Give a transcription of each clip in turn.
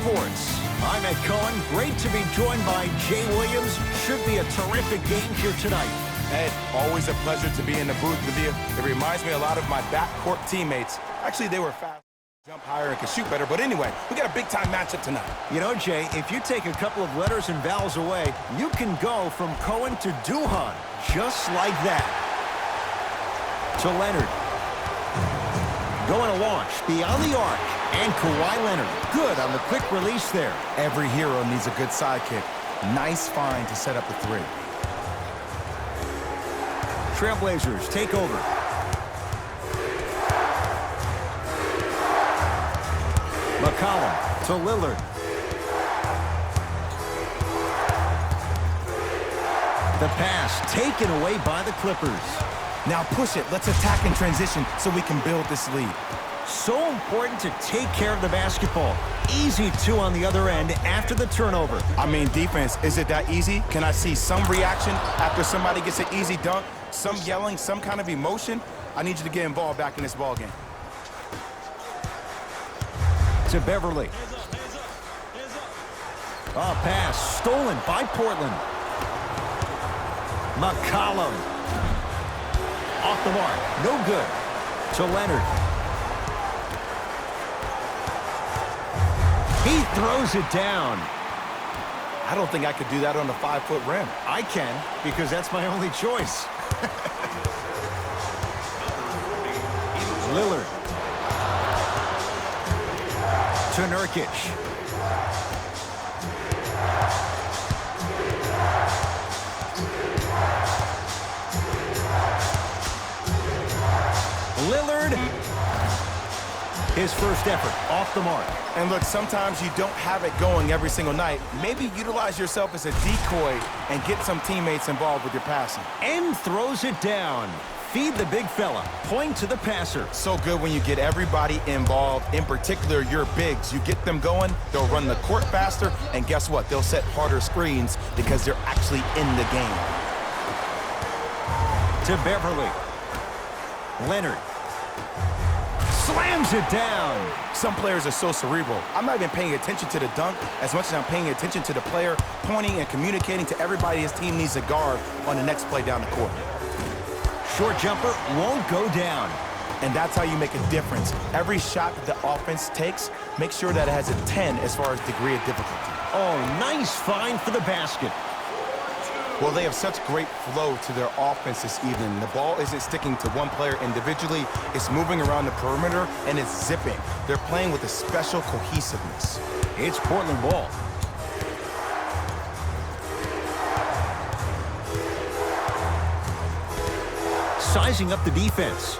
Sports. I'm Ed Cohen. Great to be joined by Jay Williams. Should be a terrific game here tonight. Ed, always a pleasure to be in the booth with you. It reminds me a lot of my backcourt teammates. Actually, they were fast, jump higher, and could shoot better. But anyway, we got a big-time matchup tonight. You know, Jay, if you take a couple of letters and vowels away, you can go from Cohen to Duhan, just like that. To Leonard. Going to launch beyond the arc. And Kawhi Leonard, good on the quick release there. Every hero needs a good sidekick. Nice find to set up the three. Trailblazers take over. McCollum to Lillard. The pass taken away by the Clippers. Now push it. Let's attack in transition so we can build this lead. So important to take care of the basketball. Easy two on the other end after the turnover. I mean, defense, is it that easy? Can I see some reaction after somebody gets an easy dunk? Some yelling, some kind of emotion? I need you to get involved back in this ball game. To Beverly. Pass stolen by Portland. McCollum. Off the mark. No good. To Leonard. He throws it down. I don't think I could do that on the 5-foot rim. I can, because that's my only choice. Lillard. To Nurkic. Lillard. His first effort off the mark. And look, sometimes you don't have it going every single night. Maybe utilize yourself as a decoy and get some teammates involved with your passing. And throws it down. Feed the big fella. Point to the passer. So good when you get everybody involved, in particular your bigs. You get them going, they'll run the court faster, and guess what? They'll set harder screens because they're actually in the game. To Beverly. Leonard. Slams it down. Some players are so cerebral. I'm not even paying attention to the dunk as much as I'm paying attention to the player pointing and communicating to everybody his team needs to guard on the next play down the court. Short jumper won't go down. And that's how you make a difference. Every shot that the offense takes, make sure that it has a 10 as far as degree of difficulty. Oh, nice find for the basket. Well, they have such great flow to their offense this evening. The ball isn't sticking to one player individually. It's moving around the perimeter, and it's zipping. They're playing with a special cohesiveness. It's Portland ball. Sizing up the defense.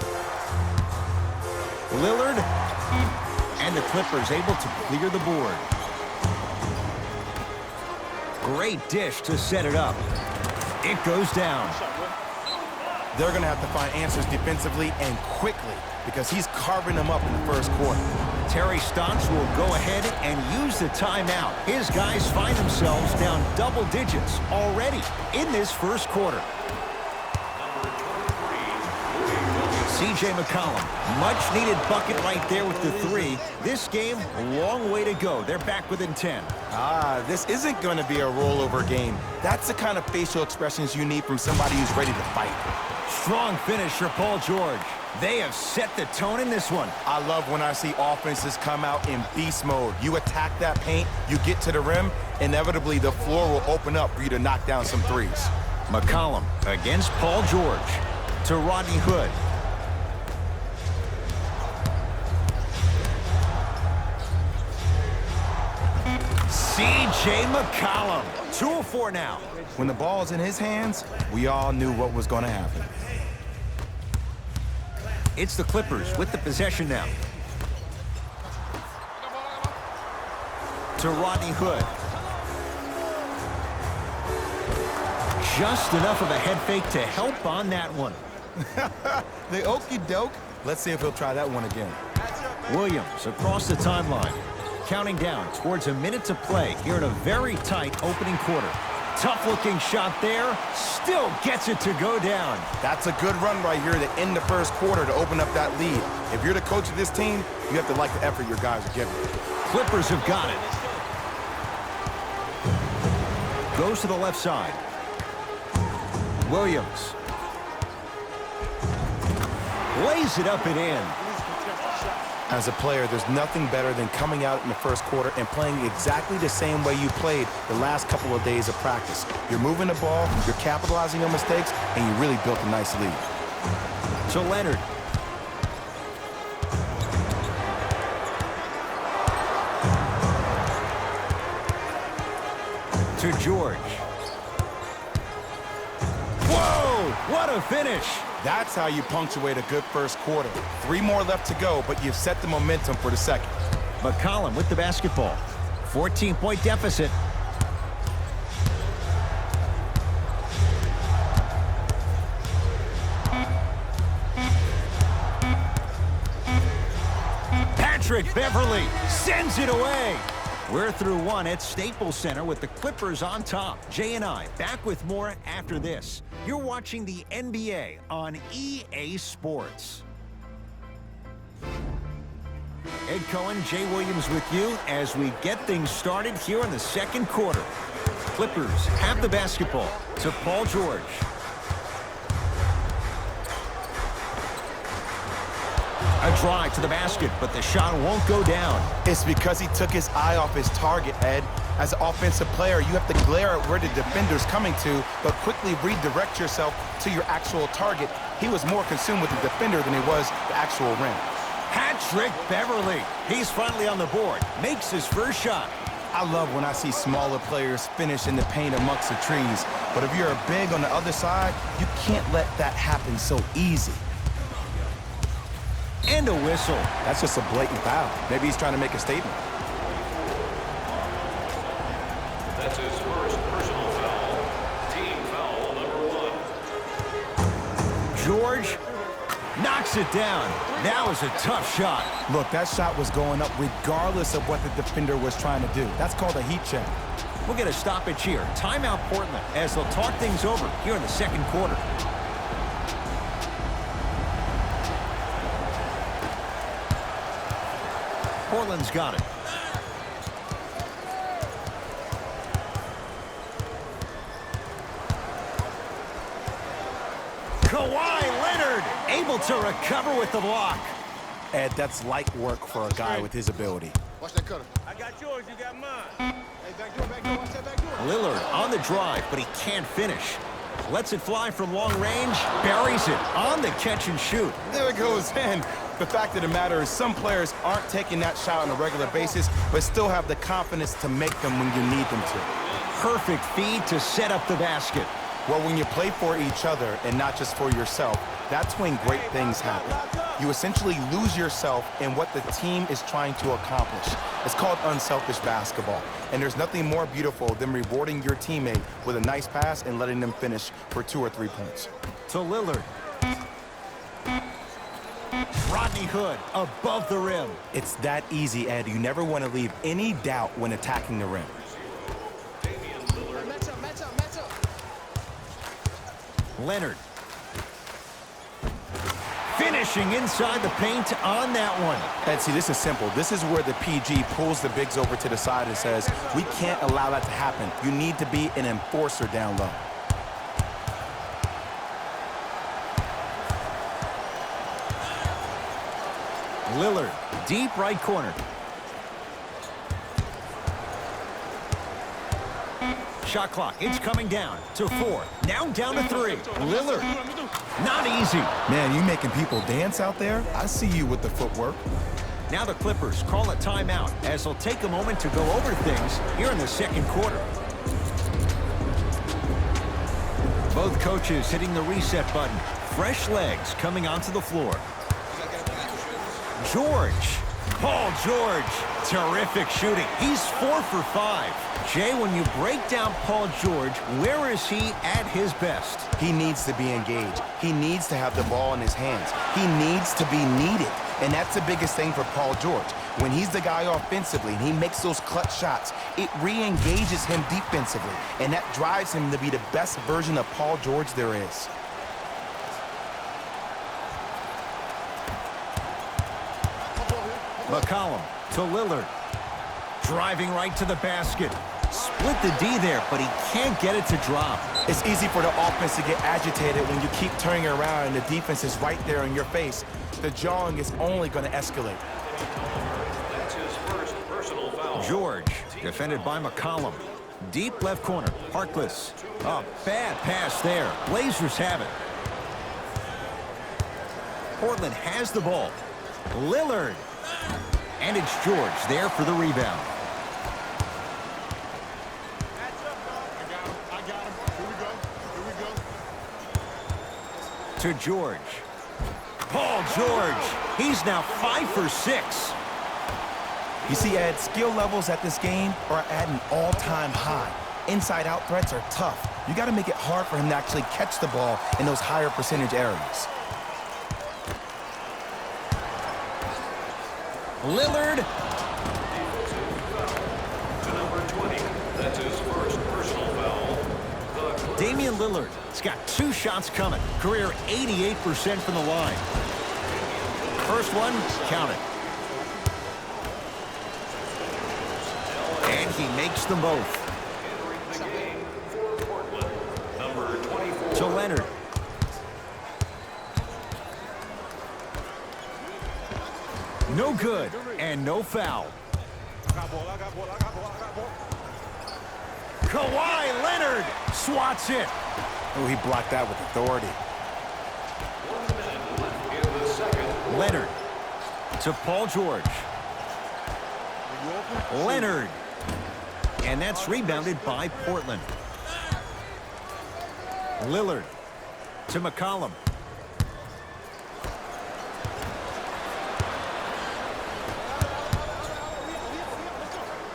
Lillard. And the Clippers able to clear the board. Great dish to set it up. It goes down. They're going to have to find answers defensively and quickly because he's carving them up in the first quarter. Terry Stotts will go ahead and use the timeout. His guys find themselves down double digits already in this first quarter. C.J. McCollum, much-needed bucket right there with the three. This game, a long way to go. They're back within 10. This isn't going to be a rollover game. That's the kind of facial expressions you need from somebody who's ready to fight. Strong finish for Paul George. They have set the tone in this one. I love when I see offenses come out in beast mode. You attack that paint, you get to the rim, inevitably the floor will open up for you to knock down some threes. McCollum against Paul George. To Rodney Hood. C.J. McCollum. 2 of 4 now. When the ball's in his hands, we all knew what was going to happen. It's the Clippers with the possession now. To Rodney Hood. Just enough of a head fake to help on that one. The okie doke. Let's see if he'll try that one again. Williams across the timeline. Counting down towards a minute to play here in a very tight opening quarter. Tough-looking shot there. Still gets it to go down. That's a good run right here to end the first quarter to open up that lead. If you're the coach of this team, you have to like the effort your guys are giving. Clippers have got it. Goes to the left side. Williams. Lays it up and in. As a player, there's nothing better than coming out in the first quarter and playing exactly the same way you played the last couple of days of practice. You're moving the ball, you're capitalizing on mistakes, and you really built a nice lead. To Leonard. To George. Whoa! What a finish! That's how you punctuate a good first quarter. 3 more left to go, but you've set the momentum for the second. McCollum with the basketball. 14-point deficit. Patrick Beverly sends it away. We're through one at Staples Center with the Clippers on top. Jay and I back with more after this. You're watching the NBA on EA Sports. Ed Cohen, Jay Williams with you as we get things started here in the second quarter. Clippers have the basketball to Paul George. A drive to the basket, but the shot won't go down. It's because he took his eye off his target, Ed. As an offensive player, you have to glare at where the defender's coming to, but quickly redirect yourself to your actual target. He was more consumed with the defender than he was the actual rim. Patrick Beverly. He's finally on the board. Makes his first shot. I love when I see smaller players finish in the paint amongst the trees, but if you're a big on the other side, you can't let that happen so easy. And a whistle. That's just a blatant foul. Maybe he's trying to make a statement. That's his first personal foul. Team foul number 1. George knocks it down. That was a tough shot. Look, that shot was going up regardless of what the defender was trying to do. That's called a heat check. We'll get a stoppage here. Timeout Portland as they'll talk things over here in the second quarter. Portland's got it. Kawhi Leonard able to recover with the block. Ed, that's light work for a guy with his ability. Watch that cutter. I got yours, you got mine. Hey, back door, watch that back door. Lillard on the drive, but he can't finish. Lets it fly from long range, buries it on the catch and shoot. There it goes in. The fact of the matter is some players aren't taking that shot on a regular basis, but still have the confidence to make them when you need them to. Perfect feed to set up the basket. Well, when you play for each other and not just for yourself, that's when great things happen. You essentially lose yourself in what the team is trying to accomplish. It's called unselfish basketball, and there's nothing more beautiful than rewarding your teammate with a nice pass and letting them finish for 2 or 3 points. To Lillard. Rodney Hood above the rim. It's that easy, Ed. You never want to leave any doubt when attacking the rim. Match up. Leonard. Finishing inside the paint on that one. Ed, see, this is simple. This is where the PG pulls the bigs over to the side and says, we can't allow that to happen. You need to be an enforcer down low. Lillard, deep right corner. Shot clock, it's coming down to 4. Now down to 3. Lillard, not easy. Man, you making people dance out there? I see you with the footwork. Now the Clippers call a timeout as they'll take a moment to go over things here in the second quarter. Both coaches hitting the reset button. Fresh legs coming onto the floor. George. Paul George. Terrific shooting. He's 4 for 5. Jay, when you break down Paul George, where is he at his best? He needs to be engaged. He needs to have the ball in his hands. He needs to be needed. And that's the biggest thing for Paul George. When he's the guy offensively and he makes those clutch shots, it re-engages him defensively. And that drives him to be the best version of Paul George there is. McCollum to Lillard. Driving right to the basket. Split the D there, but he can't get it to drop. It's easy for the offense to get agitated when you keep turning around and the defense is right there in your face. The jawing is only going to escalate. That's his first personal foul. George, defended by McCollum. Deep left corner, Harkless. A bad pass there. Blazers have it. Portland has the ball. Lillard. And it's George there for the rebound. I got him. Here we go. To George. Paul George. He's now 5 for 6. You see, Ed, skill levels at this game are at an all-time high. Inside-out threats are tough. You got to make it hard for him to actually catch the ball in those higher percentage areas. Lillard. To number 20. That's his first personal foul. Damian Lillard. He's got 2 shots coming. Career 88% from the line. First one, count it. And he makes them both. Entering the game for Portland. Number 24. To Leonard. No good and no foul. I got ball. Kawhi Leonard swats it. Oh, he blocked that with authority. 1 minute left in the second. Leonard to Paul George. Leonard. And that's rebounded by Portland. Lillard to McCollum.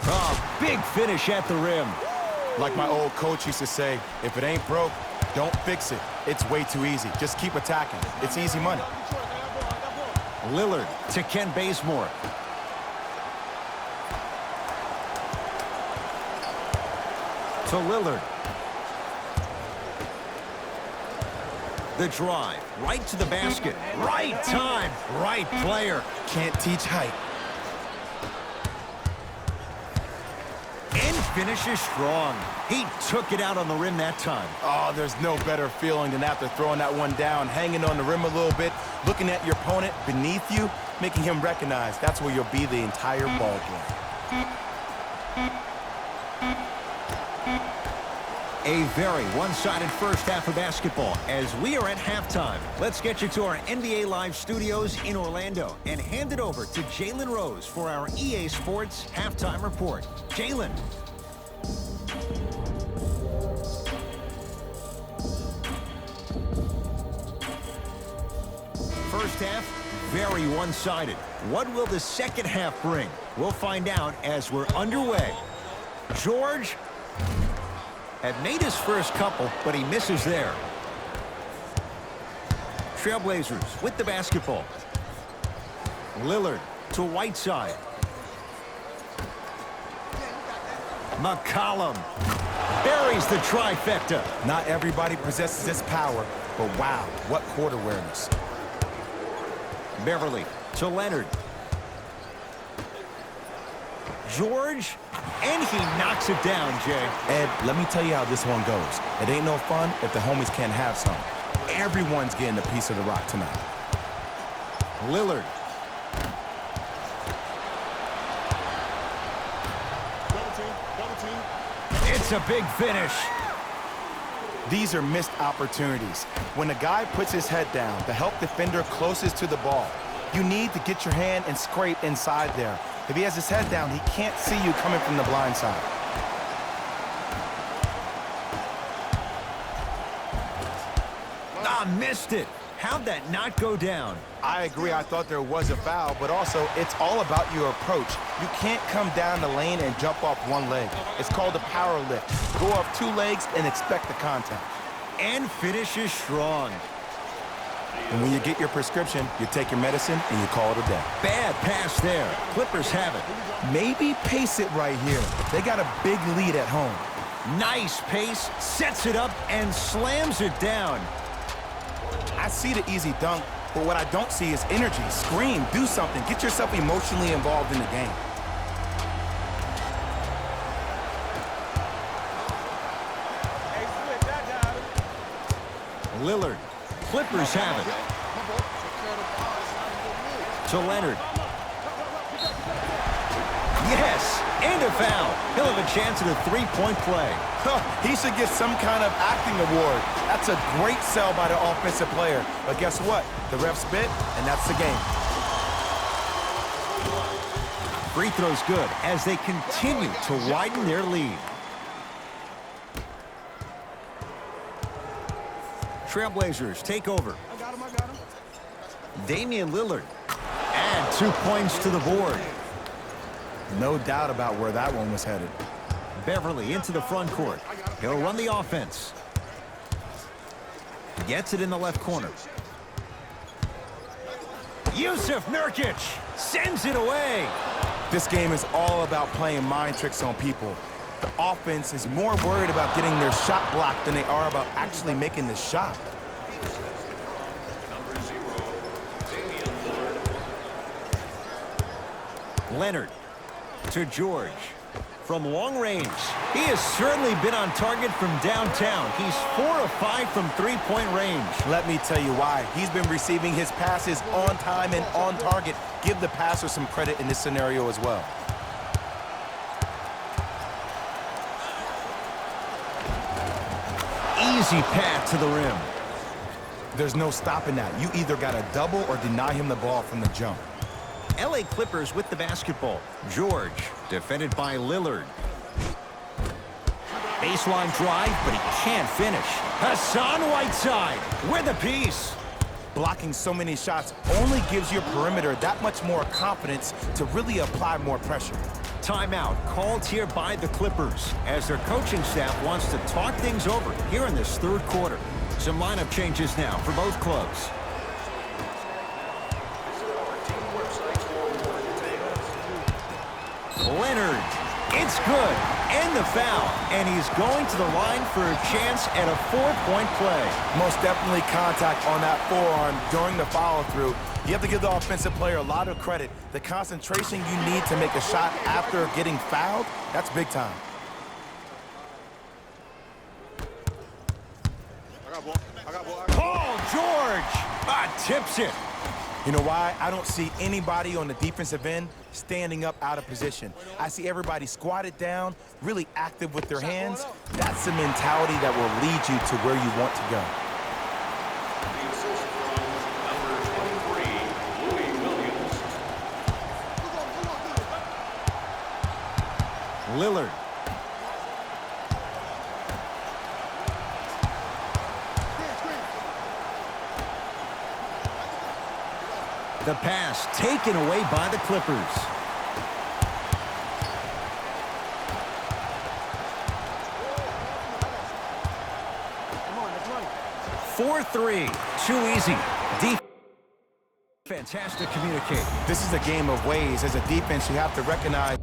Oh, big finish at the rim. Like my old coach used to say, if it ain't broke, don't fix it. It's way too easy. Just keep attacking. It's easy money. Lillard to Ken Bazemore. To Lillard. The drive, right to the basket. Right time, right player. Can't teach height. And finishes strong. He took it out on the rim that time. Oh, there's no better feeling than after throwing that one down, hanging on the rim a little bit, looking at your opponent beneath you, making him recognize that's where you'll be the entire ball game. A very one-sided first half of basketball as we are at halftime. Let's get you to our NBA Live studios in Orlando and hand it over to Jalen Rose for our EA Sports halftime report. Jalen. First half, very one-sided. What will the second half bring? We'll find out as we're underway. George had made his first couple, but he misses there. Trailblazers with the basketball. Lillard to Whiteside. McCollum buries the trifecta. Not everybody possesses this power, but wow, what court awareness. Beverly to Leonard. George, and he knocks it down, Jay. Ed, let me tell you how this one goes. It ain't no fun if the homies can't have some. Everyone's getting a piece of the rock tonight. Lillard. Double team. It's a big finish. These are missed opportunities. When a guy puts his head down, the help defender closest to the ball, you need to get your hand and scrape inside there. If he has his head down, he can't see you coming from the blind side. Ah, missed it. How'd that not go down? I agree, I thought there was a foul, but also it's all about your approach. You can't come down the lane and jump off one leg. It's called a power lift. Go off 2 legs and expect the contact. And finishes strong. And when you get your prescription, you take your medicine and you call it a day. Bad pass there. Clippers have it. Maybe pace it right here. They got a big lead at home. Nice pace, sets it up, and slams it down. I see the easy dunk, but what I don't see is energy. Scream, do something. Get yourself emotionally involved in the game. Lillard. Clippers have it. To Leonard. Yes, and a foul. He'll have a chance at a three-point play. He should get some kind of acting award. That's a great sell by the offensive player. But guess what? The ref spit, and that's the game. Free throw's good as they continue to widen their lead. Trailblazers take over. I got him. Damian Lillard. And 2 points to the board. No doubt about where that one was headed. Beverly into the front court. He'll run the offense. Gets it in the left corner. Yusuf Nurkic sends it away. This game is all about playing mind tricks on people. The offense is more worried about getting their shot blocked than they are about actually making the shot. Leonard to George. From long range, he has certainly been on target from downtown. He's 4 of 5 from three-point range. Let me tell you why. He's been receiving his passes on time and on target. Give the passer some credit in this scenario as well. Easy path to the rim. There's no stopping that. You either got to double or deny him the ball from the jump. LA Clippers with the basketball. George, defended by Lillard. Baseline drive, but he can't finish. Hassan Whiteside with a piece. Blocking so many shots only gives your perimeter that much more confidence to really apply more pressure. Timeout called here by the Clippers as their coaching staff wants to talk things over here in this third quarter. Some lineup changes now for both clubs. Leonard, it's good, and the foul, and he's going to the line for a chance at a 4-point play. Most definitely contact on that forearm during the follow-through. You have to give the offensive player a lot of credit. The concentration you need to make a shot after getting fouled, that's big time. I got ball. Paul George tips it. You know why? I don't see anybody on the defensive end standing up out of position. I see everybody squatted down, really active with their hands. That's the mentality that will lead you to where you want to go. The assist from number 23, Louis Williams. Lillard. The pass taken away by the Clippers. Come on, let's run. 4-3. Too easy. Defense has to communicate. This is a game of ways. As a defense, you have to recognize